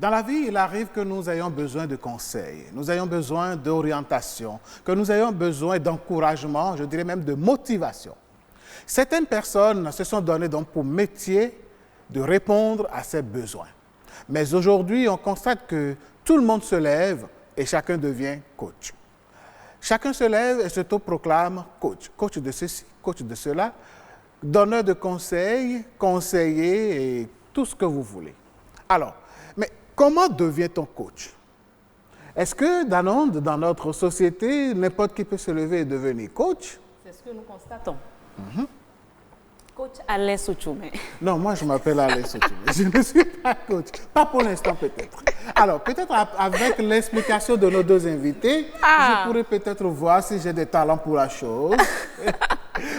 Dans la vie, il arrive que nous ayons besoin de conseils, nous ayons besoin d'orientation, que nous ayons besoin d'encouragement, je dirais même de motivation. Certaines personnes se sont données donc pour métier de répondre à ces besoins. Mais aujourd'hui, on constate que tout le monde se lève et chacun devient coach. Chacun se lève et s'autoproclame coach. Coach de ceci, coach de cela, donneur de conseils, conseiller et tout ce que vous voulez. Alors, mais comment devient-on coach? Est-ce que dans notre société, n'importe qui peut se lever et devenir coach? C'est ce que nous constatons. Coach Alain Sochoumé. Non, moi je m'appelle Alain Sochoumé. Je ne suis pas coach. Pas pour l'instant peut-être. Alors, peut-être avec l'explication de nos deux invités, je pourrais peut-être voir si j'ai des talents pour la chose.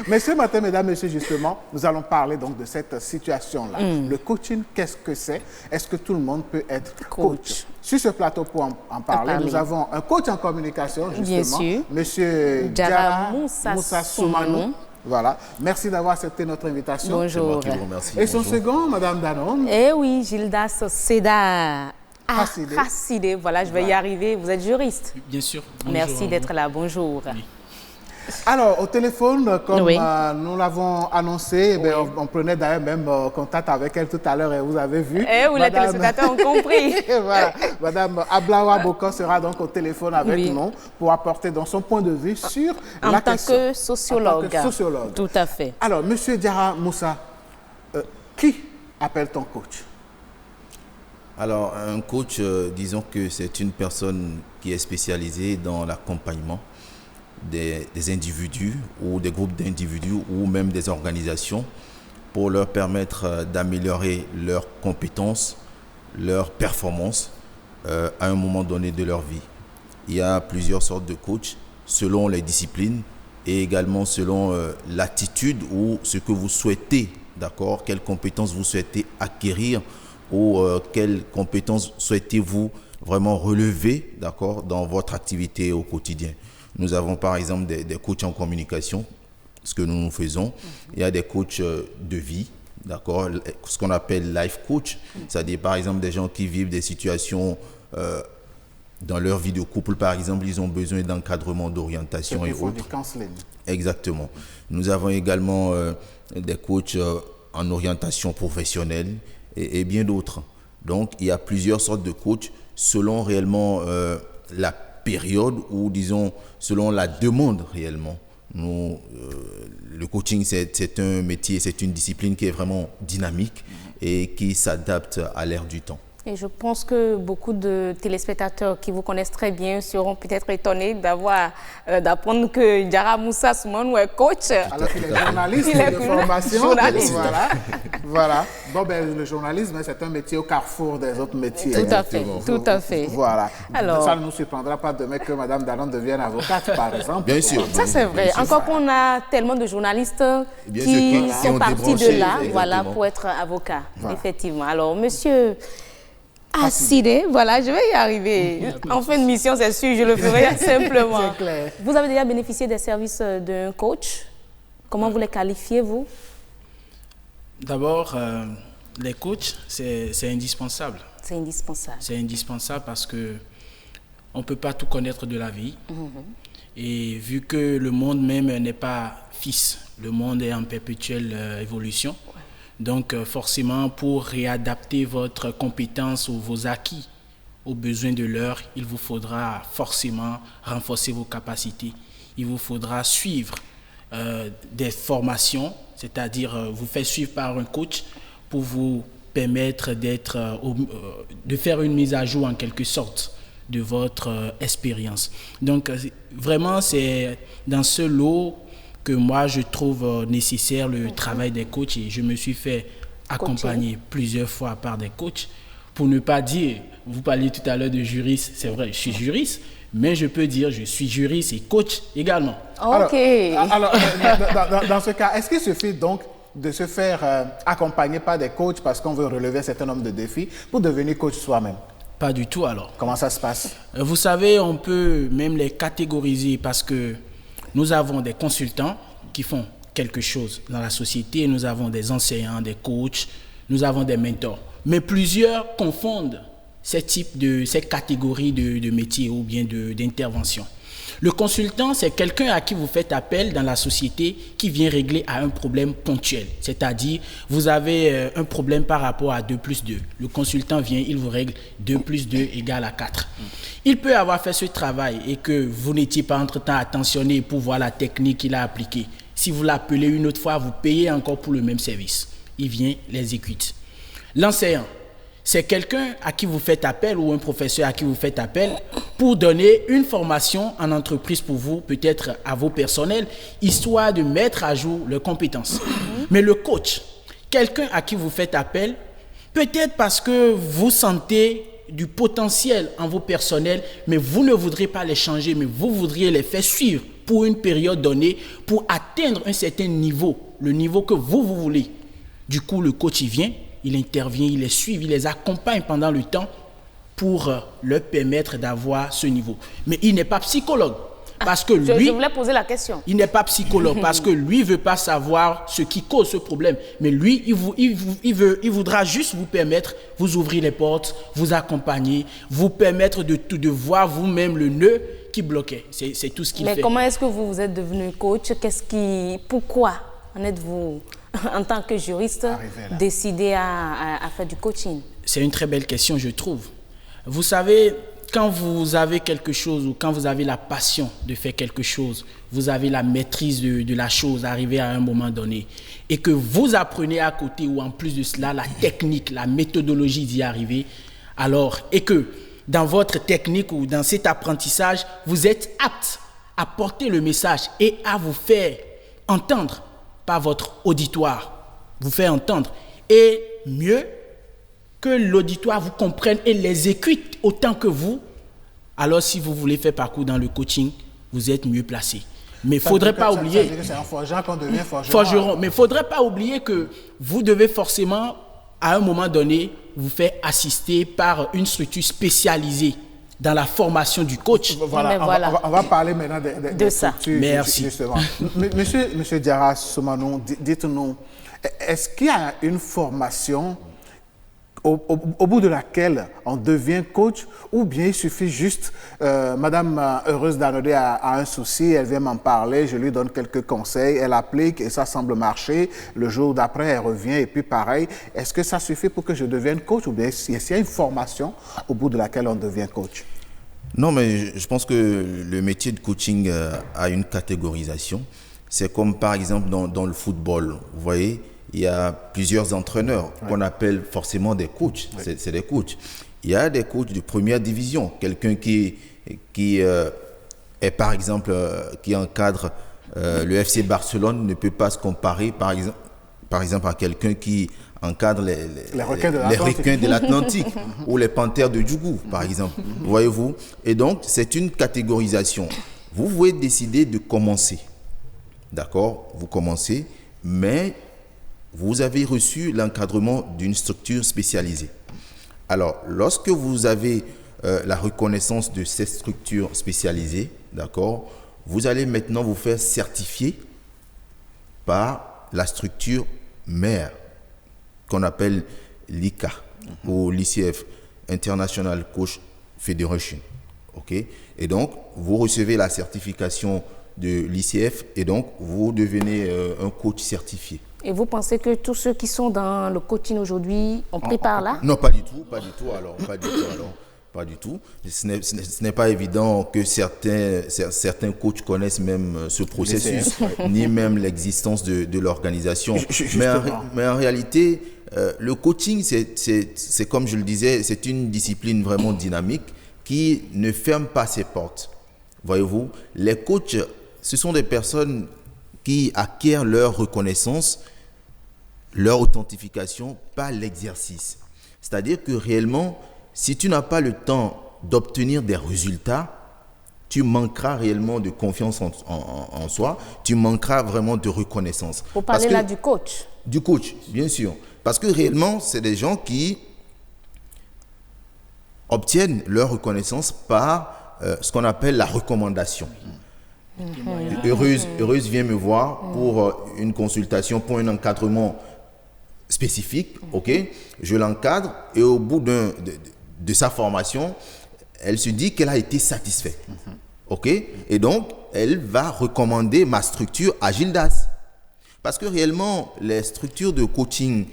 Mais ce matin, mesdames, messieurs, justement, nous allons parler donc de cette situation-là. Le coaching, qu'est-ce que c'est? Est-ce que tout le monde peut être coach? Sur ce plateau, pour en parler, nous avons un coach en communication, justement, Monsieur Diarra Moussa Soumanou. Voilà. Merci d'avoir accepté notre invitation. Bonjour. Et bonjour. Son second, Madame Danone. Eh oui, Gildas Seda Hassidé. Voilà, je vais y arriver. Vous êtes juriste? Bien sûr. Bonjour. Merci d'être là. Bonjour. Oui. Alors, au téléphone, comme nous l'avons annoncé, on prenait d'ailleurs même contact avec elle tout à l'heure et vous avez vu. Eh oui, les téléspectateurs ont compris. Voilà. Madame Ablawa Boko sera donc au téléphone avec nous pour apporter donc son point de vue sur la question. En tant que sociologue. Tout à fait. Alors, Monsieur Diarra Moussa, qui appelle-t-on coach? Alors, un coach, disons que c'est une personne qui est spécialisée dans l'accompagnement des individus ou des groupes d'individus ou même des organisations pour leur permettre d'améliorer leurs compétences, leurs performances à un moment donné de leur vie. Il y a plusieurs sortes de coachs selon les disciplines et également selon l'attitude ou ce que vous souhaitez, d'accord, quelles compétences vous souhaitez acquérir ou quelles compétences souhaitez-vous vraiment relever, d'accord, dans votre activité au quotidien. Nous avons par exemple des coachs en communication, ce que nous faisons. Il y a des coachs de vie, d'accord, ce qu'on appelle life coach, c'est-à-dire par exemple des gens qui vivent des situations dans leur vie de couple, par exemple, ils ont besoin d'encadrement, d'orientation et autres. Exactement. Nous avons également des coachs en orientation professionnelle et bien d'autres. Donc, il y a plusieurs sortes de coachs selon réellement la période ou disons selon la demande réellement. Le coaching, c'est un métier, c'est une discipline qui est vraiment dynamique et qui s'adapte à l'ère du temps. Et je pense que beaucoup de téléspectateurs qui vous connaissent très bien seront peut-être étonnés d'apprendre que Diarra Moussa Soumanou est coach. Alors qu'il est journaliste de formation. Journaliste. Voilà. Bon, le journalisme, c'est un métier au carrefour des autres métiers. Tout à fait. Voilà. Alors, ça ne nous surprendra pas demain que Mme Danone devienne avocate, par exemple. Bien sûr. Ça, c'est vrai. Encore qu'on a tellement de journalistes qui sont partis de là, pour être avocats. Effectivement. Alors, monsieur Hassidé, voilà, je vais y arriver. En fin de mission, c'est sûr, je le ferai simplement. C'est clair. Vous avez déjà bénéficié des services d'un coach? Comment vous les qualifiez, vous? D'abord, les coachs, c'est indispensable. C'est indispensable. C'est indispensable parce qu'on ne peut pas tout connaître de la vie. Et vu que le monde même n'est pas fixe, le monde est en perpétuelle évolution. Donc, forcément, pour réadapter votre compétence ou vos acquis aux besoins de l'heure, il vous faudra forcément renforcer vos capacités. Il vous faudra suivre des formations, c'est-à-dire vous faire suivre par un coach pour vous permettre de faire une mise à jour en quelque sorte de votre expérience. Donc, vraiment, c'est dans ce lot que moi, je trouve nécessaire le travail des coachs et je me suis fait accompagner plusieurs fois par des coachs. Pour ne pas dire, vous parliez tout à l'heure de juriste, c'est vrai, je suis juriste, mais je peux dire je suis juriste et coach également. Ok. Alors dans ce cas, est-ce qu'il suffit donc de se faire accompagner par des coachs parce qu'on veut relever un certain nombre de défis pour devenir coach soi-même? Pas du tout alors. Comment ça se passe? Vous savez, on peut même les catégoriser parce que nous avons des consultants qui font quelque chose dans la société, nous avons des enseignants, des coachs, nous avons des mentors. Mais plusieurs confondent cette catégorie de métiers ou bien d'intervention. Le consultant, c'est quelqu'un à qui vous faites appel dans la société qui vient régler à un problème ponctuel. C'est-à-dire, vous avez un problème par rapport à 2 plus 2. Le consultant vient, il vous règle 2 plus 2 égale à 4. Il peut avoir fait ce travail et que vous n'étiez pas entre-temps attentionné pour voir la technique qu'il a appliquée. Si vous l'appelez une autre fois, vous payez encore pour le même service. Il vient, l'exécute. L'enseignant, c'est quelqu'un à qui vous faites appel ou un professeur à qui vous faites appel pour donner une formation en entreprise pour vous, peut-être à vos personnels, histoire de mettre à jour leurs compétences. Mais le coach, quelqu'un à qui vous faites appel, peut-être parce que vous sentez du potentiel en vos personnels, mais vous ne voudrez pas les changer, mais vous voudriez les faire suivre pour une période donnée, pour atteindre un certain niveau, le niveau que vous voulez. Du coup, le coach, il vient, il intervient, il les suit, il les accompagne pendant le temps pour leur permettre d'avoir ce niveau. Mais il n'est pas psychologue. Parce que lui, je voulais poser la question. Il n'est pas psychologue parce que lui ne veut pas savoir ce qui cause ce problème. Mais lui, il voudra juste vous permettre, vous ouvrir les portes, vous accompagner, vous permettre de voir vous-même le nœud qui bloquait. C'est tout ce qu'il fait. Mais comment est-ce que vous êtes devenu coach? Pourquoi en êtes-vous, en tant que juriste, décidé à faire du coaching? C'est une très belle question, je trouve. Vous savez, quand vous avez quelque chose ou quand vous avez la passion de faire quelque chose, vous avez la maîtrise de la chose arrivée à un moment donné et que vous apprenez à côté ou en plus de cela la technique, la méthodologie d'y arriver, alors, et que dans votre technique ou dans cet apprentissage, vous êtes apte à porter le message et à vous faire entendre par votre auditoire, vous faire entendre et mieux que l'auditoire vous comprenne et l'exécute autant que vous, alors si vous voulez faire parcours dans le coaching, vous êtes mieux placé. Mais il ne faudrait pas oublier... C'est un forgeron qu'on devient forgeron. Mais il ne faudrait pas oublier que vous devez forcément, à un moment donné, vous faire assister par une structure spécialisée dans la formation du coach. Voilà. On va parler maintenant de ça. Merci. Justement. Monsieur Diarra Soumanou, dites-nous, est-ce qu'il y a une formation au bout de laquelle on devient coach, ou bien il suffit juste, Madame Heureuse Danodé a un souci, elle vient m'en parler, je lui donne quelques conseils, elle applique et ça semble marcher, le jour d'après elle revient et puis pareil. Est-ce que ça suffit pour que je devienne coach, ou bien est-ce qu'il y a une formation au bout de laquelle on devient coach? Non, mais je pense que le métier de coaching a une catégorisation. C'est comme par exemple dans le football, vous voyez, il y a plusieurs entraîneurs qu'on appelle forcément des coachs. C'est des coachs. Il y a des coachs de première division. Quelqu'un qui est par exemple, qui encadre le FC Barcelone ne peut pas se comparer par exemple à quelqu'un qui encadre les requins de l'Atlantique ou les panthères de Djougou, par exemple. Voyez-vous? Et donc, c'est une catégorisation. Vous pouvez décider de commencer. D'accord? Vous commencez, mais vous avez reçu l'encadrement d'une structure spécialisée. Alors, lorsque vous avez la reconnaissance de cette structure spécialisée, d'accord, vous allez maintenant vous faire certifier par la structure mère qu'on appelle l'ICA ou l'ICF, International Coach Federation. Okay? Et donc, vous recevez la certification de l'ICF et donc vous devenez un coach certifié. Et vous pensez que tous ceux qui sont dans le coaching aujourd'hui ont pris part là? Non, pas du tout alors. Pas du tout. Ce n'est pas évident que certains coachs connaissent même ce processus, ni même l'existence de l'organisation. Mais en réalité, le coaching, c'est comme je le disais, c'est une discipline vraiment dynamique qui ne ferme pas ses portes. Voyez-vous, les coachs, ce sont des personnes qui acquièrent leur reconnaissance, leur authentification par l'exercice. C'est-à-dire que réellement, si tu n'as pas le temps d'obtenir des résultats, tu manqueras réellement de confiance en soi, tu manqueras vraiment de reconnaissance. Vous parlez là du coach? Du coach, bien sûr. Parce que réellement, c'est des gens qui obtiennent leur reconnaissance par ce qu'on appelle la recommandation. Heureuse vient me voir pour une consultation, pour un encadrement spécifique, ok? Je l'encadre et au bout de sa formation, elle se dit qu'elle a été satisfaite. OK? Et donc, elle va recommander ma structure à Gildas. Parce que réellement, les structures de coaching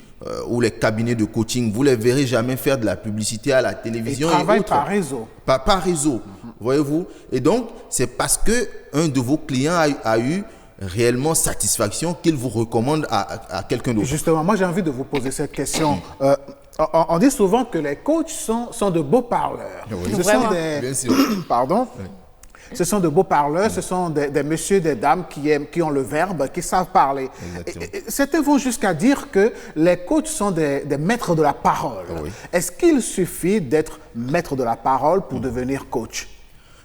ou les cabinets de coaching, vous ne les verrez jamais faire de la publicité à la télévision. Ils travaillent par réseau. Par réseau, voyez-vous. Et donc, c'est parce qu'un de vos clients a eu réellement satisfaction qu'il vous recommande à quelqu'un d'autre. Justement, moi j'ai envie de vous poser cette question. On dit souvent que les coachs sont de beaux parleurs. Oui. Ce sont des... Bien sûr. Pardon? Oui. Ce sont de beaux parleurs, ce sont des messieurs, des dames qui ont le verbe, qui savent parler. Et certains vont jusqu'à dire que les coachs sont des maîtres de la parole. Oui. Est-ce qu'il suffit d'être maître de la parole pour devenir coach?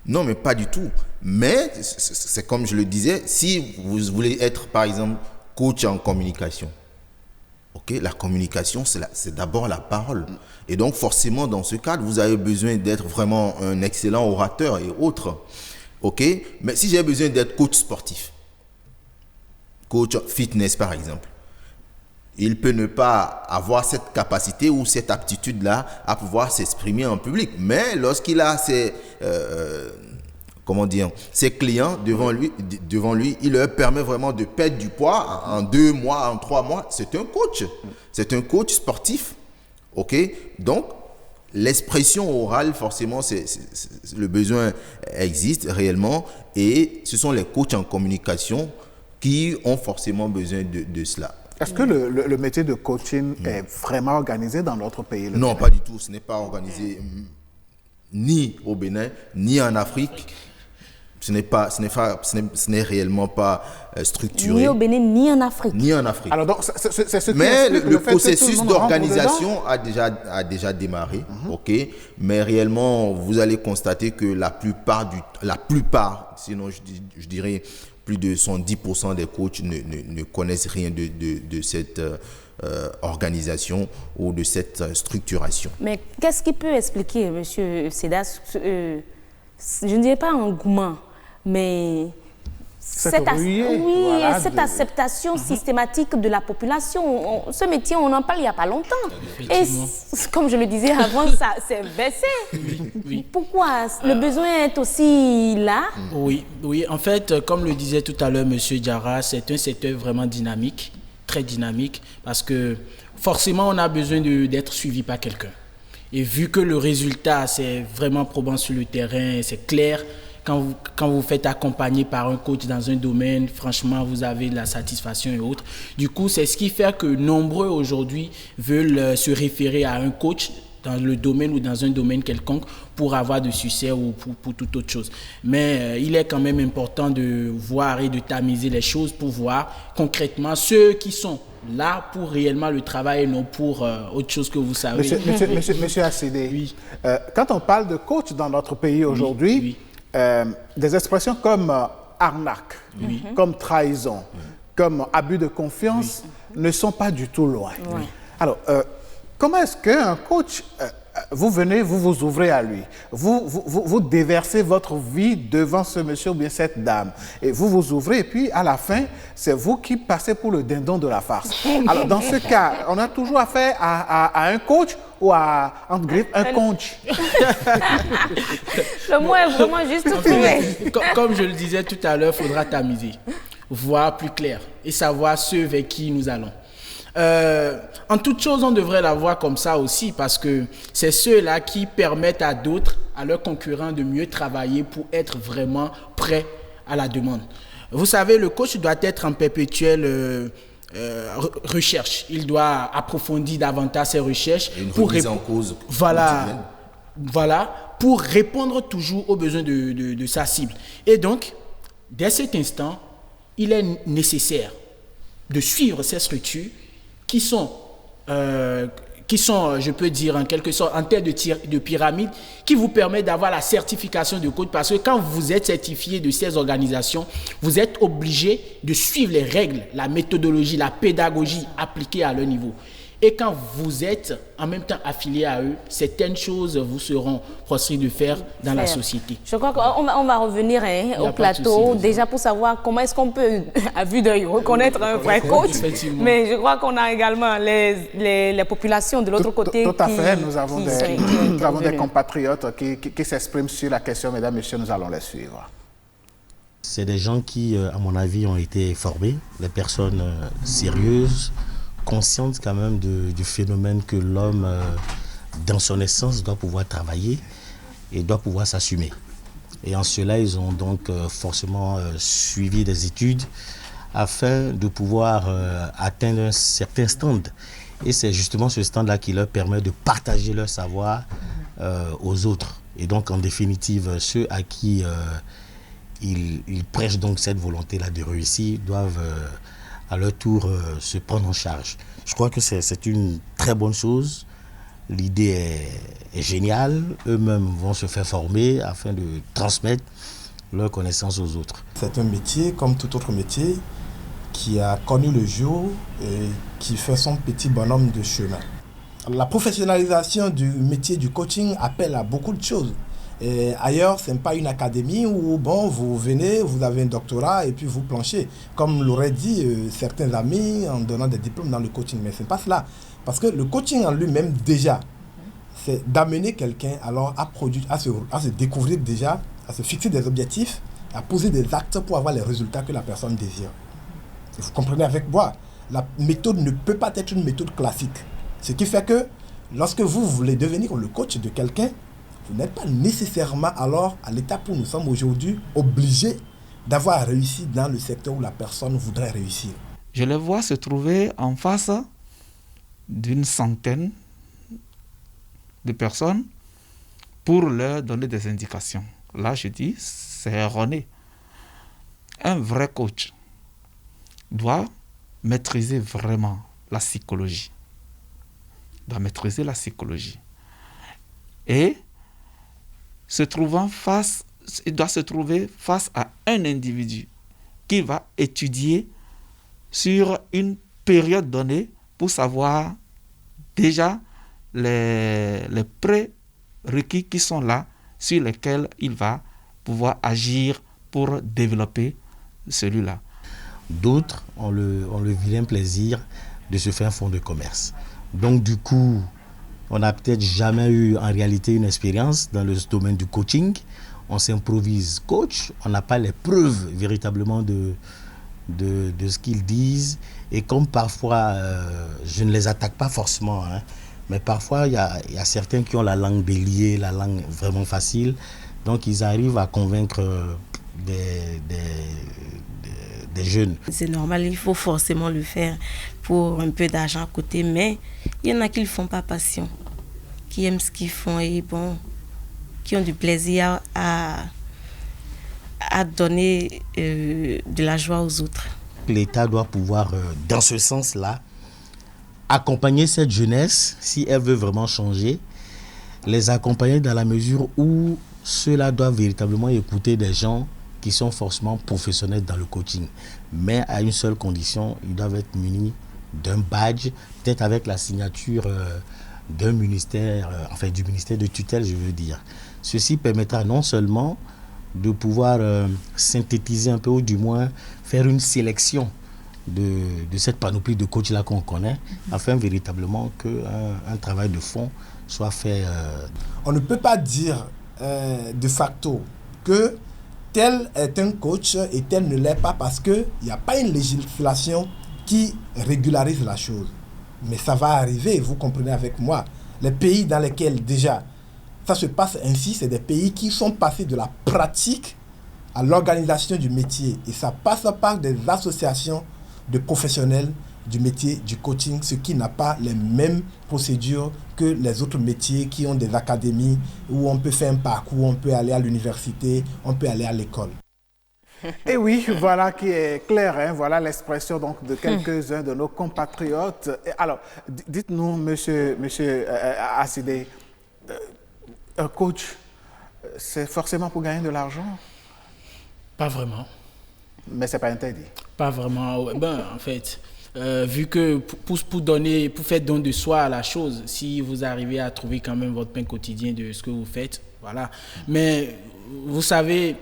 Non, mais pas du tout. Mais c'est comme je le disais, si vous voulez être, par exemple, coach en communication, okay, la communication, c'est d'abord la parole. Et donc, forcément, dans ce cadre, vous avez besoin d'être vraiment un excellent orateur et autres. OK? Mais si j'ai besoin d'être coach sportif, coach fitness, par exemple, il peut ne pas avoir cette capacité ou cette aptitude-là à pouvoir s'exprimer en public. Mais lorsqu'il a ses clients devant lui, il leur permet vraiment de perdre du poids en 2 mois, en 3 mois. C'est un coach. C'est un coach sportif. OK? Donc, l'expression orale, forcément, le besoin existe réellement. Et ce sont les coachs en communication qui ont forcément besoin de cela. Est-ce que le métier de coaching est vraiment organisé dans notre pays? Non, pas du tout. Ce n'est pas organisé ni au Bénin, ni en Afrique. Ce n'est réellement pas structuré. Ni au Bénin, ni en Afrique. Ni en Afrique. Alors donc, c'est ce mais le processus d'organisation a déjà démarré. OK. Mais réellement, vous allez constater que la plupart, sinon je dirais plus de 110% des coachs ne connaissent rien de cette organisation ou de cette structuration. Mais qu'est-ce qui peut expliquer, M. Sedas, je ne dirais pas engouement, mais cette acceptation systématique de la population? Ce métier, on en parle il n'y a pas longtemps. Et comme je le disais avant, ça s'est baissé. Oui. Pourquoi? Le besoin est aussi là? Oui. En fait, comme le disait tout à l'heure M. Diarra, c'est un secteur vraiment dynamique, très dynamique, parce que forcément, on a besoin d'être suivi par quelqu'un. Et vu que le résultat, c'est vraiment probant sur le terrain, c'est clair, quand vous faites accompagner par un coach dans un domaine, franchement, vous avez de la satisfaction et autres. Du coup, c'est ce qui fait que nombreux aujourd'hui veulent se référer à un coach dans le domaine ou dans un domaine quelconque pour avoir de succès ou pour toute autre chose. Mais il est quand même important de voir et de tamiser les choses pour voir concrètement ceux qui sont là pour réellement le travail et non pour autre chose que vous savez. Monsieur Assidé, oui. Quand on parle de coach dans notre pays aujourd'hui, des expressions comme arnaque, comme trahison, comme abus de confiance ne sont pas du tout loin. Oui. Alors, comment est-ce qu'un coach, vous venez, vous vous ouvrez à lui, vous déversez votre vie devant ce monsieur ou bien cette dame, et vous vous ouvrez, et puis à la fin, c'est vous qui passez pour le dindon de la farce. Alors, dans ce cas, on a toujours affaire à un coach ou à, entre griffes, un coach. Le mot est vraiment juste trouvé. Comme je le disais tout à l'heure, il faudra tamiser, voir plus clair et savoir ceux vers qui nous allons. En toute chose, on devrait la voir comme ça aussi, parce que c'est ceux-là qui permettent à d'autres, à leurs concurrents, de mieux travailler pour être vraiment prêts à la demande. Vous savez, le coach doit être en perpétuelle recherche. Il doit approfondir davantage ses recherches pour remise en cause. Voilà, pour répondre toujours aux besoins de sa cible. Et donc, dès cet instant, il est nécessaire de suivre ces structures qui sont, je peux dire en quelque sorte, en tête de pyramide, qui vous permet d'avoir la certification de coach, parce que quand vous êtes certifié de ces organisations, vous êtes obligé de suivre les règles, la méthodologie, la pédagogie appliquée à leur niveau. Et quand vous êtes en même temps affilié à eux, certaines choses vous seront proscrites de faire dans la société. Je crois qu'on va revenir au plateau, déjà pour savoir comment est-ce qu'on peut, à vue d'œil, reconnaître un vrai coach. Mais je crois qu'on a également les populations de l'autre côté. Tout à fait, nous avons des compatriotes qui s'expriment sur la question. Mesdames, Messieurs, nous allons les suivre. C'est des gens qui, à mon avis, ont été formés, des personnes sérieuses, conscientes quand même du phénomène que l'homme, dans son essence, doit pouvoir travailler et doit pouvoir s'assumer. Et en cela, ils ont donc forcément suivi des études afin de pouvoir atteindre un certain stand. Et c'est justement ce stand-là qui leur permet de partager leur savoir aux autres. Et donc, en définitive, ceux à qui ils prêchent donc cette volonté-là de réussir doivent à leur tour se prendre en charge. Je crois que c'est une très bonne chose. L'idée est géniale. Eux-mêmes vont se faire former afin de transmettre leurs connaissances aux autres. C'est un métier comme tout autre métier qui a connu le jour et qui fait son petit bonhomme de chemin. La professionnalisation du métier du coaching appelle à beaucoup de choses. Et ailleurs, ce n'est pas une académie où vous venez, vous avez un doctorat et puis vous planchez. Comme l'auraient dit certains amis en donnant des diplômes dans le coaching. Mais ce n'est pas cela. Parce que le coaching en lui-même, déjà, c'est d'amener quelqu'un alors à se découvrir déjà, à se fixer des objectifs, à poser des actes pour avoir les résultats que la personne désire. Vous comprenez avec moi, la méthode ne peut pas être une méthode classique. Ce qui fait que lorsque vous voulez devenir le coach de quelqu'un, vous n'êtes pas nécessairement alors, à l'étape où nous sommes aujourd'hui, obligé d'avoir réussi dans le secteur où la personne voudrait réussir. Je les vois se trouver en face d'une centaine de personnes pour leur donner des indications. Là, je dis, c'est erroné. Un vrai coach doit maîtriser vraiment la psychologie. Et il doit se trouver face à un individu qui va étudier sur une période donnée pour savoir déjà les prérequis qui sont là, sur lesquels il va pouvoir agir pour développer celui-là. D'autres ont le vilain plaisir de se faire un fonds de commerce. Donc du coup, on n'a peut-être jamais eu en réalité une expérience dans le domaine du coaching. On s'improvise coach, on n'a pas les preuves véritablement de ce qu'ils disent. Et comme parfois, je ne les attaque pas forcément, mais parfois il y a certains qui ont la langue déliée, la langue vraiment facile. Donc ils arrivent à convaincre des jeunes. C'est normal, il faut forcément le faire pour un peu d'argent à côté, mais il y en a qui ne le font pas passion, qui aiment ce qu'ils font et qui ont du plaisir à donner de la joie aux autres. L'État doit pouvoir, dans ce sens-là, accompagner cette jeunesse, si elle veut vraiment changer, les accompagner dans la mesure où ceux-là doivent véritablement écouter des gens qui sont forcément professionnels dans le coaching. Mais à une seule condition, ils doivent être munis d'un badge, peut-être avec la signature d'un ministère, du ministère de tutelle, je veux dire. Ceci permettra non seulement de pouvoir synthétiser un peu, ou du moins faire une sélection de cette panoplie de coachs-là qu'on connaît, afin véritablement qu'un travail de fond soit fait. On ne peut pas dire de facto que tel est un coach et tel ne l'est pas parce qu'il n'y a pas une législation qui régularise la chose. Mais ça va arriver, vous comprenez avec moi. Les pays dans lesquels déjà ça se passe ainsi, c'est des pays qui sont passés de la pratique à l'organisation du métier. Et ça passe par des associations de professionnels du métier du coaching, ce qui n'a pas les mêmes procédures que les autres métiers qui ont des académies où on peut faire un parcours, on peut aller à l'université, on peut aller à l'école. Et oui, voilà qui est clair, voilà l'expression donc de quelques-uns de nos compatriotes. Et alors, dites-nous, monsieur Assidé, un coach, c'est forcément pour gagner de l'argent? Pas vraiment. Mais c'est pas interdit? Pas vraiment. En fait, vu que pour faire don de soi à la chose, si vous arrivez à trouver quand même votre pain quotidien de ce que vous faites, voilà. Mais vous savez,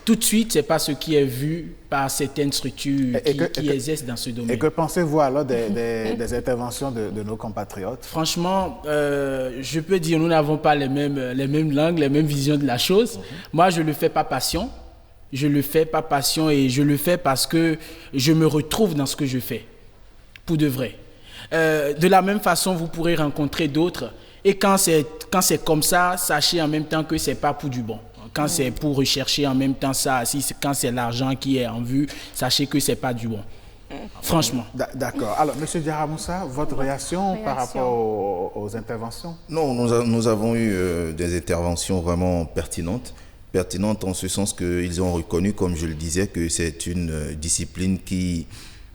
tout de suite, c'est pas ce qui est vu par certaines structures qui exercent dans ce domaine. Et que pensez-vous alors des interventions de nos compatriotes? Franchement, je peux dire, nous n'avons pas les mêmes langues, les mêmes visions de la chose. Moi, je le fais pas passion. Je le fais pas passion et je le fais parce que je me retrouve dans ce que je fais. Pour de vrai. De la même façon, vous pourrez rencontrer d'autres. Et quand c'est comme ça, sachez en même temps que c'est pas pour du bon. Quand c'est pour rechercher en même temps ça, quand c'est l'argent qui est en vue, sachez que c'est pas du bon. Franchement. D'accord. Alors, M. Diarra Moussa, votre réaction par rapport aux interventions? Non, nous avons eu des interventions vraiment pertinentes en ce sens qu'ils ont reconnu, comme je le disais, que c'est une discipline qui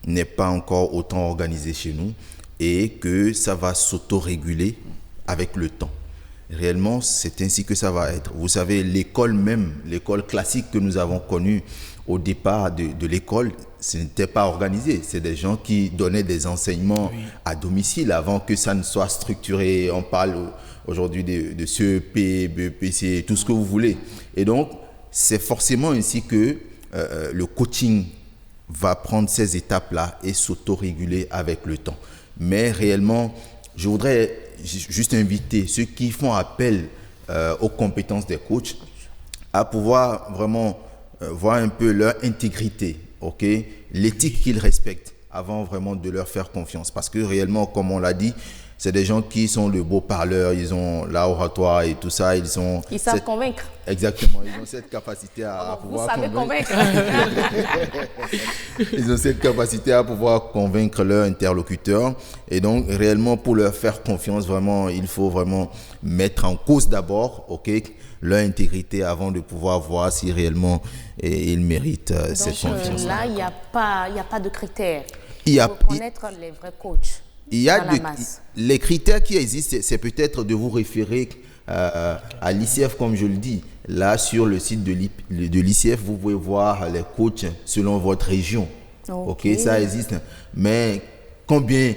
n'est pas encore autant organisée chez nous et que ça va s'autoréguler avec le temps. Réellement, c'est ainsi que ça va être. Vous savez, l'école classique que nous avons connue au départ de l'école, ce n'était pas organisé. C'est des gens qui donnaient des enseignements à domicile avant que ça ne soit structuré. On parle aujourd'hui de CEP, BEPC, tout ce que vous voulez. Et donc, c'est forcément ainsi que le coaching va prendre ces étapes-là et s'autoréguler avec le temps. Mais réellement, je voudrais juste inviter ceux qui font appel aux compétences des coachs à pouvoir vraiment voir un peu leur intégrité, l'éthique qu'ils respectent avant vraiment de leur faire confiance. Parce que réellement, comme on l'a dit, c'est des gens qui sont de beaux parleurs, ils ont l'oratoire et tout ça. Ils savent convaincre. Exactement, ils ont cette capacité à pouvoir convaincre. Ils ont cette capacité à pouvoir convaincre leur interlocuteur. Et donc, réellement, pour leur faire confiance, vraiment, il faut vraiment mettre en cause d'abord, leur intégrité avant de pouvoir voir si réellement ils méritent cette confiance. Là, il n'y a pas de critères pour connaître les vrais coachs. Il y a les critères qui existent, c'est peut-être de vous référer à l'ICF, comme je le dis. Là, sur le site de l'ICF, vous pouvez voir les coachs selon votre région. Ça existe. Mais combien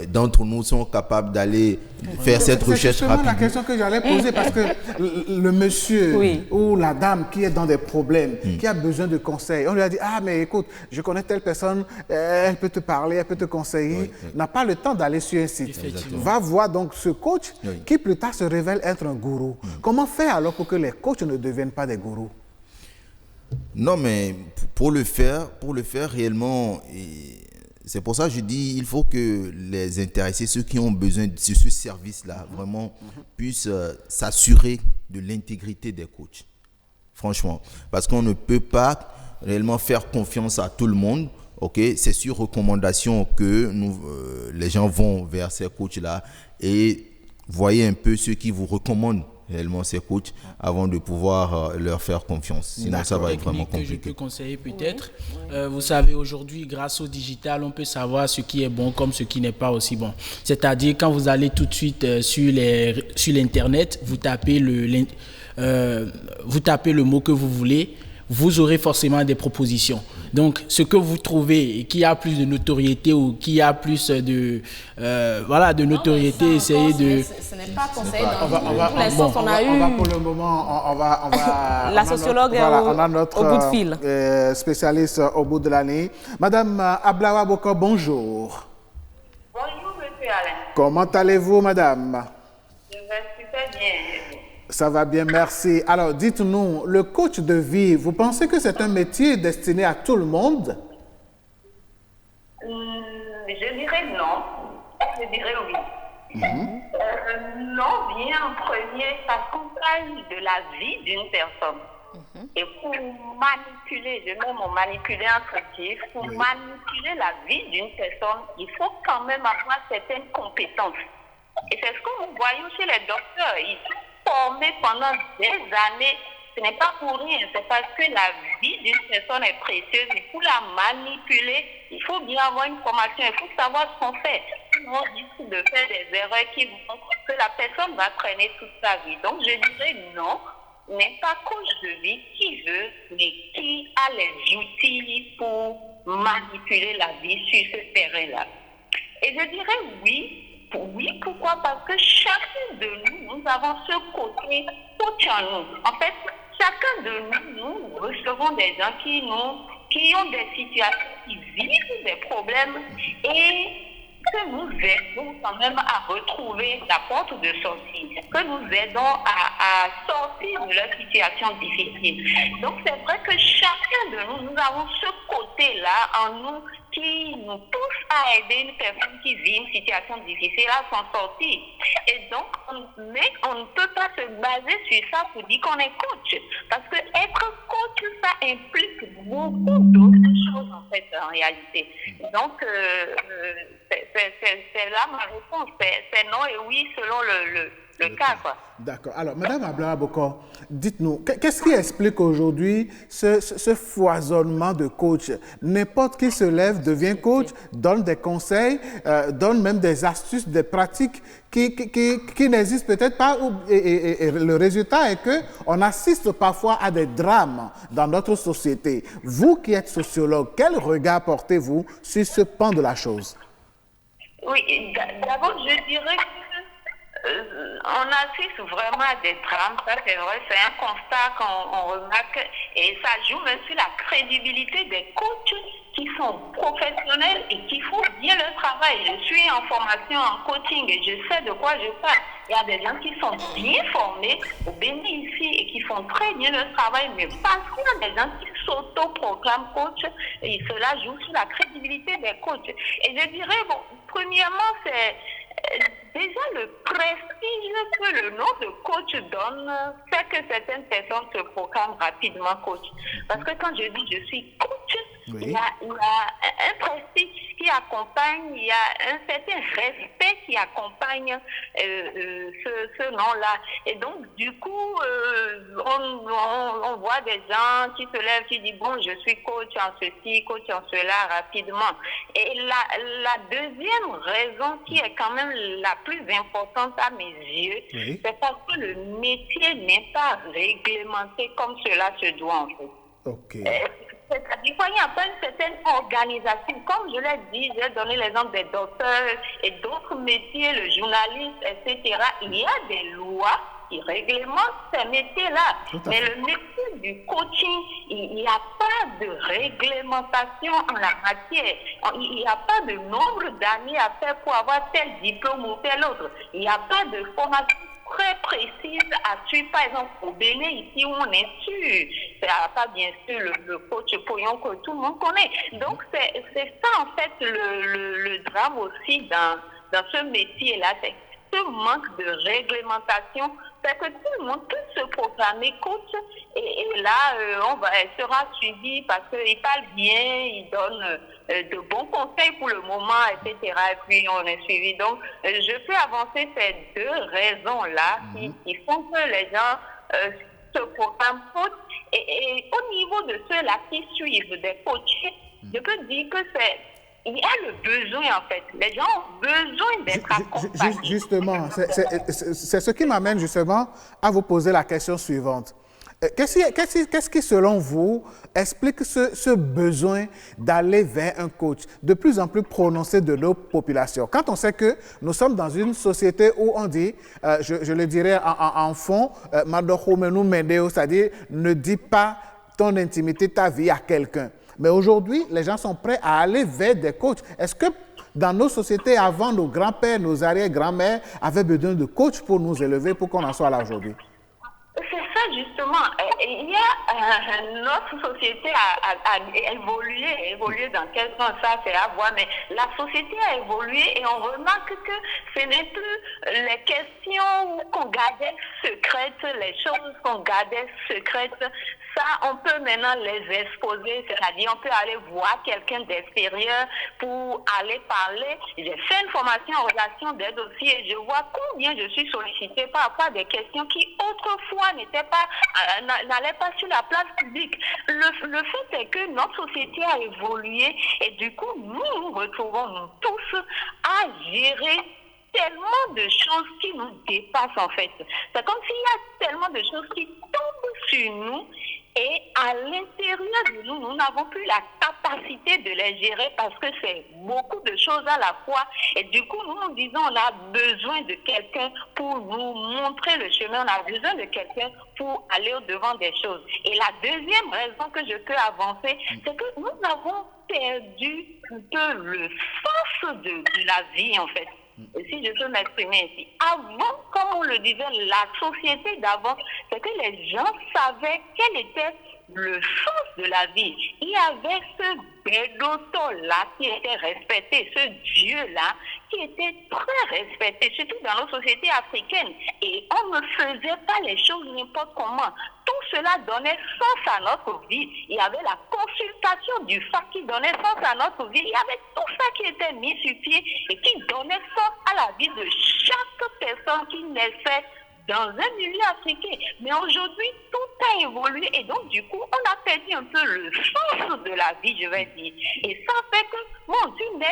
d'entre nous sont capables d'aller faire cette recherche rapide? C'est la question que j'allais poser parce que le monsieur ou la dame qui est dans des problèmes, qui a besoin de conseils, on lui a dit « Ah, mais écoute, je connais telle personne, elle peut te parler, elle peut te conseiller. » N'a pas le temps d'aller sur un site. Va voir donc ce coach qui plus tard se révèle être un gourou. Comment faire alors pour que les coachs ne deviennent pas des gourous? Non, mais pour le faire réellement... C'est pour ça que je dis il faut que les intéressés, ceux qui ont besoin de ce service-là, vraiment puissent s'assurer de l'intégrité des coachs. Franchement. Parce qu'on ne peut pas réellement faire confiance à tout le monde. C'est sur recommandation que les gens vont vers ces coachs-là. Et voyez un peu ceux qui vous recommandent réellement ces coachs avant de pouvoir leur faire confiance. Sinon, ça va être vraiment compliqué. Que je peux conseiller peut-être. Vous savez, aujourd'hui, grâce au digital, on peut savoir ce qui est bon comme ce qui n'est pas aussi bon. C'est-à-dire, quand vous allez tout de suite sur l'Internet, vous tapez le mot que vous voulez, vous aurez forcément des propositions. Donc, ce que vous trouvez et qui a plus de notoriété ou qui a plus de notoriété, essayez de... Ce n'est pas conseillé. Pour l'instant, on va pour le moment, on va la sociologue on a notre au bout de fil. Spécialiste au bout de l'année. Madame Ablawa Boko, bonjour. Bonjour, monsieur Alain. Comment allez-vous, madame? Je vais super bien. Ça va bien, merci. Alors, dites-nous, le coach de vie, vous pensez que c'est un métier destiné à tout le monde? Je dirais non. Je dirais oui. Non vient en premier parce qu'on parle de la vie d'une personne. Et pour manipuler, je mets mon manipuler entre guillemets, pour manipuler la vie d'une personne, il faut quand même avoir certaines compétences. Et c'est ce que nous voyons chez les docteurs. Ils sont formés pendant des années. Ce n'est pas pour rien, c'est parce que la vie d'une personne est précieuse. Il faut la manipuler, il faut bien avoir une formation, il faut savoir ce qu'on fait. Sinon, on risque de faire des erreurs qui vont que la personne va traîner toute sa vie. Donc, je dirais non, n'est pas coach de vie qui veut, mais qui a les outils pour manipuler la vie sur ce terrain-là. Et je dirais oui, pourquoi? Parce que chacun de nous avons ce côté coach en nous. En fait, chacun de nous recevons des gens qui ont des situations, qui vivent des problèmes et que nous aidons quand même à retrouver la porte de sortie, que nous aidons à sortir de leur situation difficile. Donc c'est vrai que chacun de nous avons ce côté-là en nous qui nous pousse à aider une personne qui vit une situation difficile à s'en sortir. Et donc, on ne peut pas se baser sur ça pour dire qu'on est coach. Parce que être coach, ça implique beaucoup d'autres choses en fait, en réalité. Donc, c'est là ma réponse. C'est non et oui selon le cas, quoi. D'accord. Alors, Madame Ablaa Bokor, dites-nous, qu'est-ce qui explique aujourd'hui ce foisonnement de coach? N'importe qui se lève, devient coach, donne des conseils, donne même des astuces, des pratiques qui n'existent peut-être pas. Et le résultat est qu'on assiste parfois à des drames dans notre société. Vous qui êtes sociologue, quel regard portez-vous sur ce pan de la chose? Oui, d'abord, je dirais on assiste vraiment à des drames, ça c'est vrai, c'est un constat qu'on remarque et ça joue même sur la crédibilité des coachs qui sont professionnels et qui font bien leur travail. Je suis en formation en coaching et je sais de quoi je parle. Il y a des gens qui sont bien formés au Bénin ici et qui font très bien leur travail, mais parce qu'il y a des gens qui s'auto-proclament coach et cela joue sur la crédibilité des coachs. Et je dirais, bon, premièrement, c'est déjà le prestige que le nom de coach donne fait que certaines personnes se proclament rapidement coach. Parce que quand je dis je suis coach, oui, il y a un prestige qui accompagne, il y a un certain respect qui accompagne ce nom-là. Et donc, du coup, on voit des gens qui se lèvent, qui disent, bon, je suis coach en ceci, coach en cela, rapidement. Et la deuxième raison qui est quand même la plus importante à mes yeux, oui, c'est parce que le métier n'est pas réglementé comme cela se doit, en fait. Ok. C'est-à-dire qu'il n'y a pas une certaine organisation. Comme je l'ai dit, j'ai donné l'exemple des docteurs et d'autres métiers, le journaliste, etc. Il y a des lois qui réglementent ces métiers-là. Mais le métier du coaching, il n'y a pas de réglementation en la matière. Il n'y a pas de nombre d'années à faire pour avoir tel diplôme ou tel autre. Il n'y a pas de formation très précise à suivre. Par exemple, au Bénin, ici où on est sûr, c'est pas bien sûr le coach Poyon que tout le monde connaît. Donc, c'est ça en fait le drame aussi dans ce métier-là. C'est ce manque de réglementation. C'est que tout le monde peut se proclamer coach et là, elle sera suivie parce qu'il parle bien, il donne de bons conseils pour le moment, etc. Et puis on est suivi. Donc, je peux avancer ces deux raisons-là qui font que les gens se proclament coach. Et au niveau de ceux-là qui suivent des coachs, je peux dire que il y a le besoin, en fait. Les gens ont besoin d'être accompagnés. Justement, c'est ce qui m'amène justement à vous poser la question suivante. Qu'est-ce qui, selon vous, explique ce besoin d'aller vers un coach de plus en plus prononcé de nos populations? Quand on sait que nous sommes dans une société où on dit, je le dirais en fond, c'est-à-dire ne dis pas ton intimité, ta vie à quelqu'un. Mais aujourd'hui, les gens sont prêts à aller vers des coachs. Est-ce que dans nos sociétés, avant, nos grands-pères, nos arrière-grands-mères avaient besoin de coachs pour nous élever, pour qu'on en soit là aujourd'hui? C'est ça, justement. Il y a notre société a évolué dans quel sens ça, c'est à voir, mais la société a évolué et on remarque que ce n'est plus les questions qu'on gardait secrètes, les choses qu'on gardait secrètes. Ça, on peut maintenant les exposer, c'est-à-dire on peut aller voir quelqu'un d'extérieur pour aller parler. J'ai fait une formation en relation d'aide aussi et je vois combien je suis sollicitée par rapport à des questions qui autrefois n'allaient pas sur la place publique. Le fait est que notre société a évolué et du coup, nous retrouvons nous tous à gérer tellement de choses qui nous dépassent en fait. C'est comme s'il y a tellement de choses qui tombent sur nous Et à l'intérieur de nous, nous n'avons plus la capacité de les gérer parce que c'est beaucoup de choses à la fois. Et du coup, nous disons, on a besoin de quelqu'un pour nous montrer le chemin. On a besoin de quelqu'un pour aller au-devant des choses. Et la deuxième raison que je peux avancer, c'est que nous avons perdu un peu le sens de la vie, en fait. Et si je peux m'exprimer ici. Avant, comme on le disait, la société d'avant, c'est que les gens savaient quel était le sens de la vie. Il y avait ce Bédoto-là qui était respecté, ce Dieu-là qui était très respecté, surtout dans nos sociétés africaines. Et on ne faisait pas les choses n'importe comment. Tout cela donnait sens à notre vie. Il y avait la consultation du FAC qui donnait sens à notre vie. Il y avait tout ça qui était mis sur pied et qui donnait sens à la vie de chaque personne qui naissait dans un milieu africain. Mais aujourd'hui, tout a évolué et donc du coup, on a perdu un peu le sens de la vie, je vais dire. Et ça fait que, bon, tu ne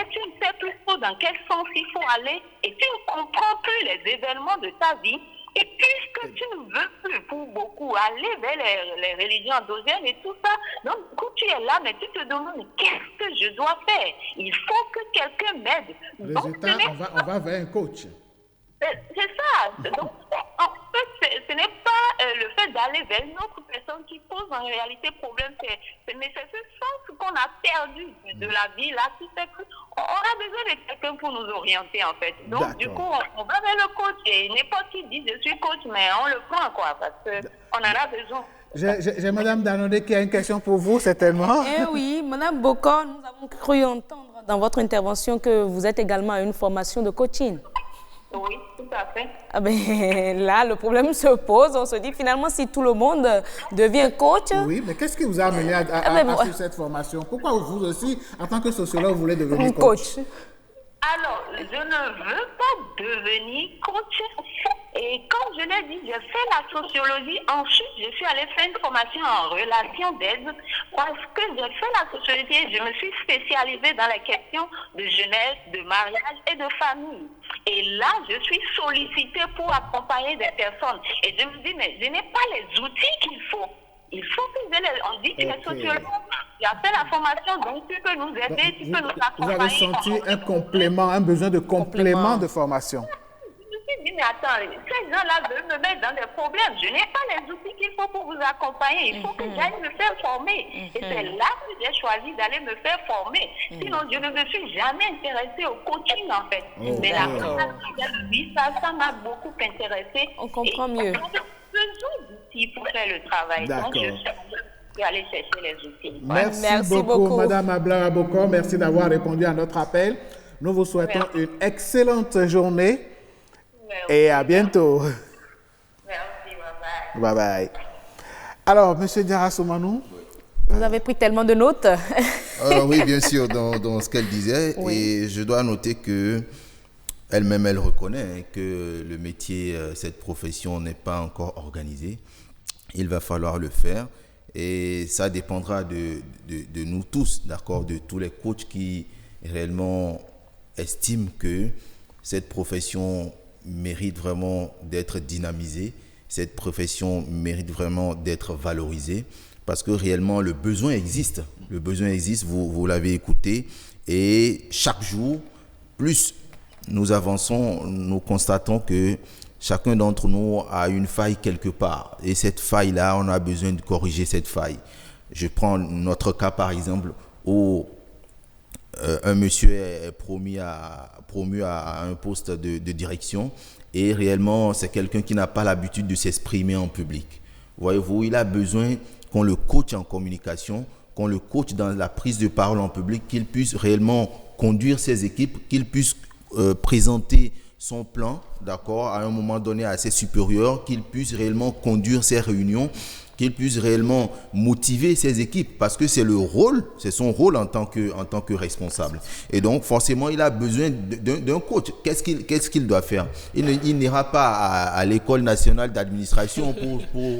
sais plus trop dans quel sens il faut aller et tu ne comprends plus les événements de ta vie. Et puisque tu ne veux plus pour beaucoup aller vers les religions endogènes et tout ça, donc du coup tu es là, mais tu te demandes qu'est-ce que je dois faire? Il faut que quelqu'un m'aide. Résultat, on va vers un coach. C'est ça. Donc, en fait, ce n'est pas le fait d'aller vers une autre personne qui pose en réalité problème. C'est ce sens qu'on a perdu de la vie là qui fait qu'on a besoin de quelqu'un pour nous orienter en fait. Donc, du coup, on va vers le coach et n'importe qui dit je suis coach, mais on le prend quoi parce qu'on en a besoin. J'ai Madame Danondé qui a une question pour vous, certainement. Eh oui, Madame Bokor, nous avons cru entendre dans votre intervention que vous êtes également à une formation de coaching. Oui, tout à fait. Ah ben, là, le problème se pose. On se dit finalement, si tout le monde devient coach... Oui, mais qu'est-ce qui vous a amené à suivre cette formation? Pourquoi vous aussi, en tant que sociologue, vous voulez devenir coach? Alors, je ne veux pas devenir coach. Et comme je l'ai dit, j'ai fait la sociologie. Ensuite, je suis allée faire une formation en relations d'aide parce que j'ai fait la sociologie. Je me suis spécialisée dans les questions de jeunesse, de mariage et de famille. Et là, je suis sollicitée pour accompagner des personnes. Et je me dis, mais je n'ai pas les outils qu'il faut. Il faut que on dit que les sociologues, tu as fait la formation, donc tu peux nous aider, tu peux nous accompagner. Vous avez senti un complément, un besoin de complément de formation. Je me suis dit, mais attends, ces gens-là veulent me mettre dans des problèmes. Je n'ai pas les outils qu'il faut pour vous accompagner. Il faut que j'aille me faire former. Et c'est là que j'ai choisi d'aller me faire former. Sinon, je ne me suis jamais intéressée au coaching, en fait. Mais la vie, ça m'a beaucoup intéressée. On comprend mieux. Besoin d'outils pour faire le travail. Donc, je suis allée chercher les outils. Merci beaucoup, Madame Ablara Bokor. Merci d'avoir répondu à notre appel. Nous vous souhaitons une excellente journée. Merci. Et à bientôt. Merci, bye bye. Bye bye. Alors, Monsieur Diarra Soumanou. Vous avez pris tellement de notes. Oui, bien sûr, dans ce qu'elle disait. Oui. Et je dois noter que elle-même, elle reconnaît que le métier, cette profession n'est pas encore organisée. Il va falloir le faire et ça dépendra de nous tous, d'accord, de tous les coachs qui réellement estiment que cette profession mérite vraiment d'être dynamisée, cette profession mérite vraiment d'être valorisée parce que réellement le besoin existe. Le besoin existe, vous l'avez écouté et chaque jour, plus nous avançons, nous constatons que chacun d'entre nous a une faille quelque part. Et cette faille-là, on a besoin de corriger cette faille. Je prends notre cas par exemple où un monsieur est promu à un poste de direction et réellement c'est quelqu'un qui n'a pas l'habitude de s'exprimer en public. Voyez-vous, il a besoin qu'on le coach en communication, qu'on le coach dans la prise de parole en public, qu'il puisse réellement conduire ses équipes, qu'il puisse présenter son plan, d'accord, à un moment donné à ses supérieurs, qu'il puisse réellement conduire ses réunions, qu'il puisse réellement motiver ses équipes, parce que c'est le rôle, c'est son rôle en tant que responsable. Et donc, forcément, il a besoin d'un coach. Qu'est-ce qu'il doit faire? Il n'ira pas à l'école nationale d'administration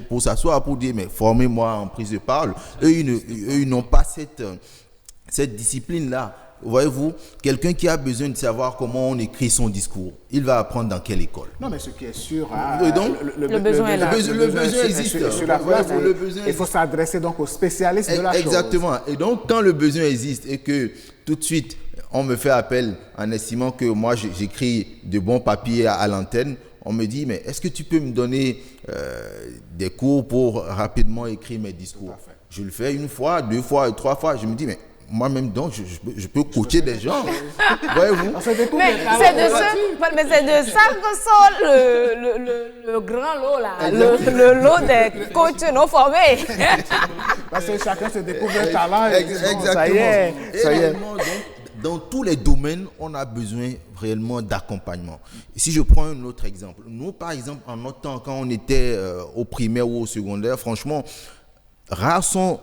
pour s'asseoir, pour dire, mais formez-moi en prise de parole. Eux, ils n'ont pas cette discipline-là. voyez-vous, quelqu'un qui a besoin de savoir comment on écrit son discours, il va apprendre dans quelle école? Non, mais ce qui est sûr, le besoin est là. Le besoin existe. Il faut s'adresser donc aux spécialistes de la chose. Exactement. Et donc, quand le besoin existe et que tout de suite, on me fait appel en estimant que moi, j'écris de bons papiers à l'antenne, on me dit, mais est-ce que tu peux me donner des cours pour rapidement écrire mes discours? Je le fais 1 fois, 2 fois, 3 fois. Je me dis, mais moi-même, donc, je peux coacher des gens. Voyez-vous? Mais c'est de ça que sort le grand lot, là. Le lot des coachs non formés. Parce que chacun se découvre un talent. Exactement. Ça y est. Dans tous les domaines, on a besoin réellement d'accompagnement. Si je prends un autre exemple, nous, par exemple, en notre temps, quand on était au primaire ou au secondaire, franchement, rares sont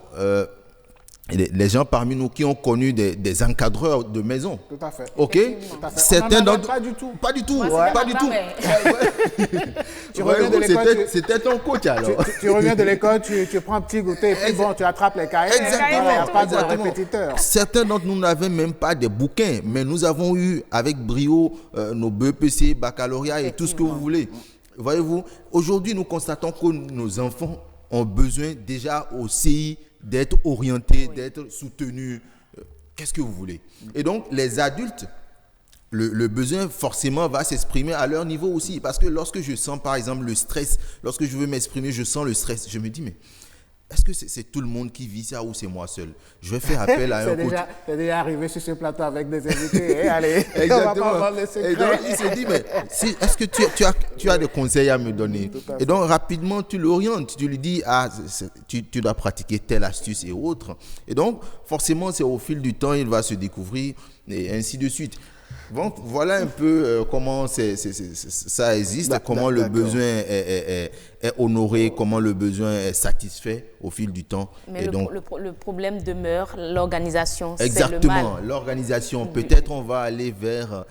les gens parmi nous qui ont connu des encadreurs de maison. Tout à fait. Ok. Certains d'entre pas du tout. Pas du tout. Ouais, pas du tout. Tu reviens de l'école. C'était ton coach alors. Tu reviens de l'école, tu prends un petit goûter et puis bon, tu attrapes les cahiers. Exactement. Il n'y a pas de répétiteur. Certains d'entre nous n'avaient même pas des bouquins, mais nous avons eu avec brio nos BEPC, baccalauréat et tout ce que vous voulez. Voyez-vous, aujourd'hui, nous constatons que nos enfants ont besoin déjà au CI d'être orientés, d'être soutenus. Qu'est-ce que vous voulez? Et donc, les adultes, le besoin forcément va s'exprimer à leur niveau aussi. Parce que lorsque je sens, par exemple, le stress, lorsque je veux m'exprimer, je sens le stress. Je me dis, mais est-ce que c'est tout le monde qui vit ça ou c'est moi seul? Je vais faire appel à un coach. C'est déjà arrivé sur ce plateau avec des invités. Allez, exactement. On va pas vendre les secrets. Et donc, il se dit, mais est-ce que tu as des conseils à me donner? Et donc, rapidement, tu l'orientes. Tu lui dis, tu dois pratiquer telle astuce et autres. Et donc, forcément, c'est au fil du temps, il va se découvrir et ainsi de suite. Donc, voilà un peu comment ça existe, comment le besoin est honoré, comment le besoin est satisfait au fil du temps. Mais le problème demeure, l'organisation, c'est le mal. Exactement, l'organisation. Peut-être on va aller vers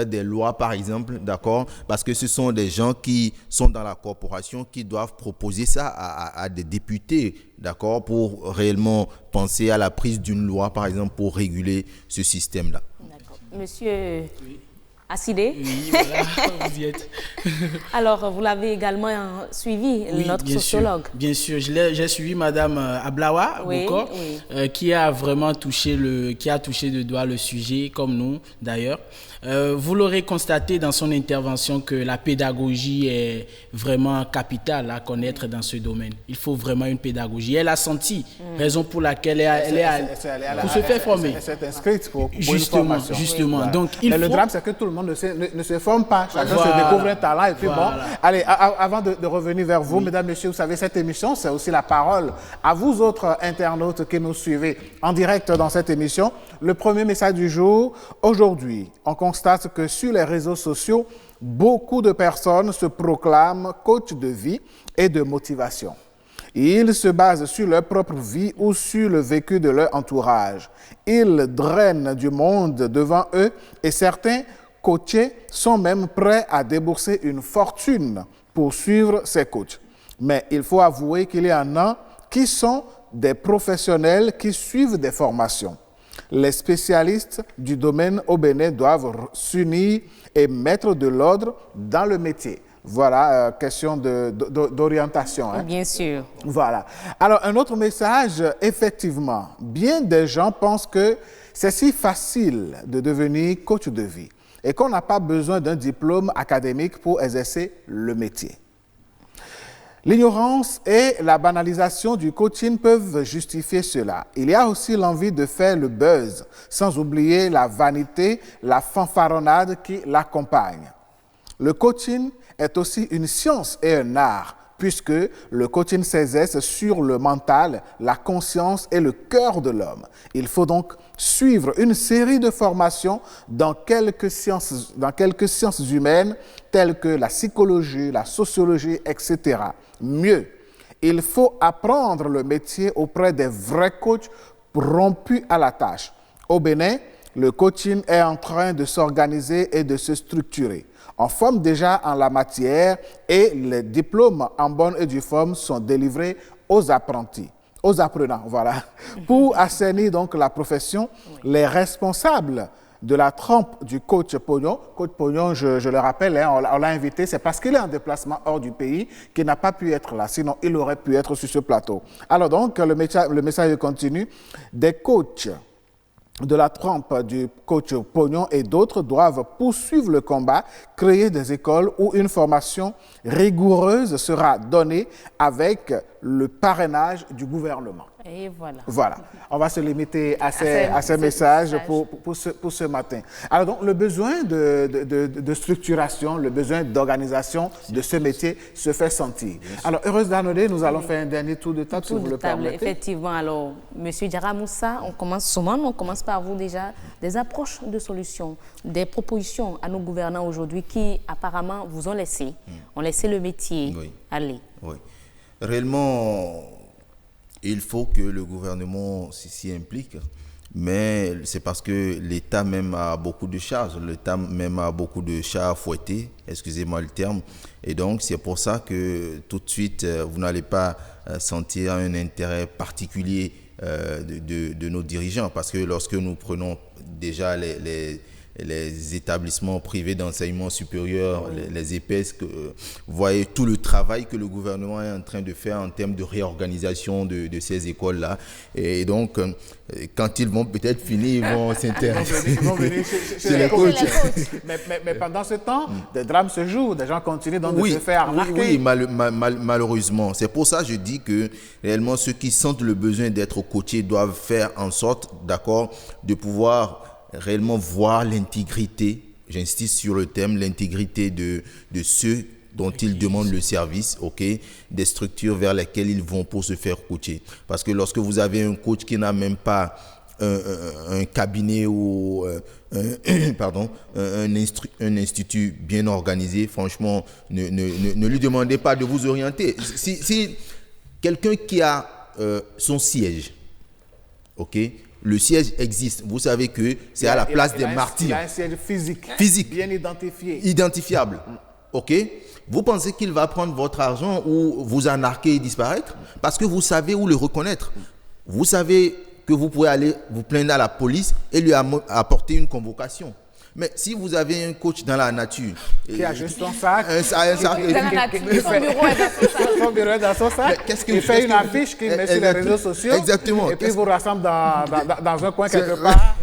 des lois, par exemple, d'accord? Parce que ce sont des gens qui sont dans la corporation qui doivent proposer ça à des députés, d'accord? Pour réellement penser à la prise d'une loi, par exemple, pour réguler ce système-là. Monsieur Assidé. Oui, voilà, vous y êtes. Alors, vous l'avez également suivi, notre sociologue. Bien sûr, j'ai suivi Madame Ablawa Bokor, qui a vraiment touché de doigt le sujet, comme nous d'ailleurs. Vous l'aurez constaté dans son intervention que la pédagogie est vraiment capitale à connaître dans ce domaine. Il faut vraiment une pédagogie. Elle a senti, raison pour laquelle elle est pour se faire former. Elle s'est inscrite pour justement, une formation. Justement. Voilà. Donc, le drame, c'est que tout le monde ne se forme pas. Chacun se découvre un talent. Et puis bon, allez, avant de revenir vers vous, mesdames, messieurs, vous savez, cette émission, c'est aussi la parole à vous autres internautes qui nous suivez en direct dans cette émission. Le premier message du jour, aujourd'hui, on constate que sur les réseaux sociaux, beaucoup de personnes se proclament coach de vie et de motivation. Ils se basent sur leur propre vie ou sur le vécu de leur entourage. Ils drainent du monde devant eux et certains coachés sont même prêts à débourser une fortune pour suivre ces coachs. Mais il faut avouer qu'il y en a qui sont des professionnels qui suivent des formations. Les spécialistes du domaine au Bénin doivent s'unir et mettre de l'ordre dans le métier. Voilà, question d'orientation. Hein? Bien sûr. Voilà. Alors, un autre message, effectivement, bien des gens pensent que c'est si facile de devenir coach de vie et qu'on n'a pas besoin d'un diplôme académique pour exercer le métier. L'ignorance et la banalisation du coaching peuvent justifier cela. Il y a aussi l'envie de faire le buzz, sans oublier la vanité, la fanfaronnade qui l'accompagne. Le coaching est aussi une science et un art, puisque le coaching s'exerce sur le mental, la conscience et le cœur de l'homme. Il faut donc suivre une série de formations dans quelques sciences humaines, telles que la psychologie, la sociologie, etc. Mieux, il faut apprendre le métier auprès des vrais coachs rompus à la tâche. Au Bénin, le coaching est en train de s'organiser et de se structurer. On forme déjà en la matière et les diplômes en bonne et due forme sont délivrés aux apprentis. aux apprenants, voilà. Pour assainir donc la profession, les responsables de la trempe du coach Pognon. Coach Pognon, je le rappelle, hein, on l'a invité, c'est parce qu'il est en déplacement hors du pays qu'il n'a pas pu être là, sinon il aurait pu être sur ce plateau. Alors donc, le message continue. Des coachs de la trempe du coach Pognon et d'autres doivent poursuivre le combat, créer des écoles où une formation rigoureuse sera donnée avec le parrainage du gouvernement. Et voilà. Voilà. On va se limiter à ces messages pour ce matin. Alors donc, le besoin de structuration, le besoin d'organisation de ce métier se fait sentir. Alors, heureuse d'annoncer, nous allons faire un dernier tour de table, si vous le permettez. Effectivement. Alors, Monsieur Diarra Moussa, on commence par vous déjà, des approches de solutions, des propositions à nos gouvernants aujourd'hui qui, apparemment, vous ont laissé le métier aller. Oui. Réellement, il faut que le gouvernement s'y implique, mais c'est parce que l'État même a beaucoup de charges, l'État même a beaucoup de chats à fouetter, excusez-moi le terme, et donc c'est pour ça que tout de suite, vous n'allez pas sentir un intérêt particulier de nos dirigeants, parce que lorsque nous prenons déjà les établissements privés d'enseignement supérieur, les EPS, vous voyez tout le travail que le gouvernement est en train de faire en termes de réorganisation de ces écoles-là. Et donc, quand ils vont peut-être finir, ils vont s'intéresser. Ils vont venir chez les coachs. Mais pendant ce temps, des drames se jouent, des gens continuent donc de se faire remarquer. Oui, malheureusement. C'est pour ça que je dis que réellement, ceux qui sentent le besoin d'être coachés doivent faire en sorte, d'accord, de pouvoir réellement voir l'intégrité, j'insiste sur le thème, l'intégrité de ceux dont ils demandent le service, des structures vers lesquelles ils vont pour se faire coacher. Parce que lorsque vous avez un coach qui n'a même pas un cabinet ou un institut bien organisé, franchement, ne lui demandez pas de vous orienter. Si quelqu'un qui a son siège, le siège existe. Vous savez que c'est à la place des martyrs. Il y a un siège physique. Bien identifié. Identifiable. Vous pensez qu'il va prendre votre argent ou vous anarquer et disparaître? Parce que vous savez où le reconnaître. Vous savez que vous pouvez aller vous plaindre à la police et lui apporter une convocation. Mais si vous avez un coach dans la nature... Qui a juste son sac. Son bureau est dans son sac. Il fait une affiche qu'il met sur les réseaux sociaux. Exactement. Et puis vous rassemble dans un coin quelque part.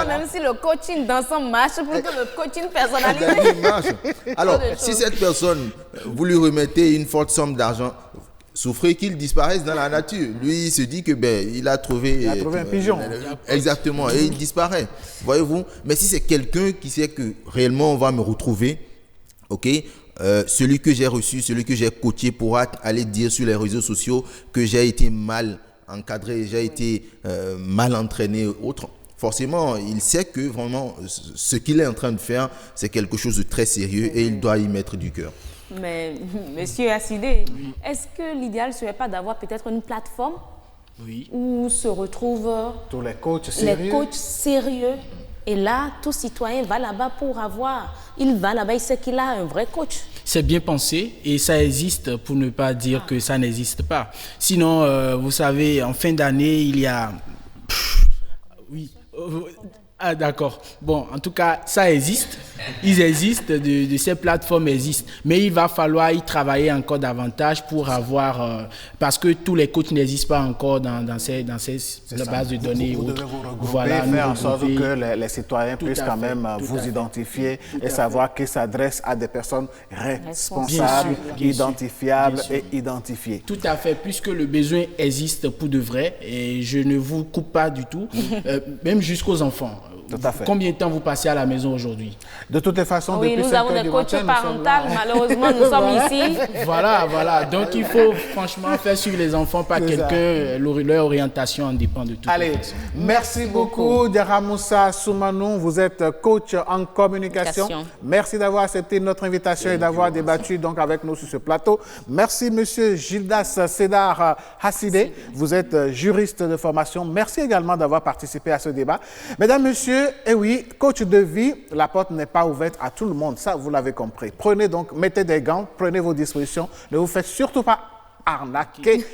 Même si le coaching d'ensemble marche, plutôt le coaching personnalisé. Alors, si cette personne, vous lui remettez une forte somme d'argent, souffrez qu'il disparaisse dans la nature. Lui, il se dit que il a trouvé un pigeon. Exactement, et il disparaît. Voyez-vous? Mais si c'est quelqu'un qui sait que réellement on va me retrouver, celui que j'ai reçu, celui que j'ai coaché pourra aller dire sur les réseaux sociaux que j'ai été mal encadré, j'ai été mal entraîné, autre. Forcément, il sait que vraiment ce qu'il est en train de faire, c'est quelque chose de très sérieux et il doit y mettre du cœur. Mais, Monsieur Assidé, est-ce que l'idéal ne serait pas d'avoir peut-être une plateforme où se retrouvent tous les coachs sérieux? Et là, tout citoyen va là-bas il va là-bas, il sait qu'il a un vrai coach. C'est bien pensé et ça existe, pour ne pas dire que ça n'existe pas. Sinon, vous savez, en fin d'année, il y a... Ah d'accord. Bon, en tout cas, ça existe. Ils existent, de ces plateformes existent. Mais il va falloir y travailler encore davantage pour avoir... parce que tous les coachs n'existent pas encore dans ces bases de données. Vous devez vous regrouper, faire en sorte que les citoyens puissent quand même vous identifier et savoir qu'ils s'adressent à des personnes responsables, identifiables et identifiées. Tout à fait, puisque le besoin existe pour de vrai. Et je ne vous coupe pas du tout, même jusqu'aux enfants. Tout à fait. Combien de temps vous passez à la maison aujourd'hui? De toutes les façons, depuis nous avons des coachs parentaux, malheureusement, nous sommes ici. Voilà. Donc, il faut franchement faire suivre les enfants par quelqu'un. Leur orientation en dépend de tout. Allez, merci beaucoup, Diarra Moussa Soumanou. Vous êtes coach en communication. Merci d'avoir accepté notre invitation et d'avoir débattu donc avec nous sur ce plateau. Merci, monsieur Gildas Sédar Hassidé. Vous êtes juriste de formation. Merci également d'avoir participé à ce débat. Mesdames, messieurs, coach de vie, la porte n'est pas ouverte à tout le monde, ça vous l'avez compris. Mettez des gants, prenez vos dispositions, ne vous faites surtout pas arnaquer.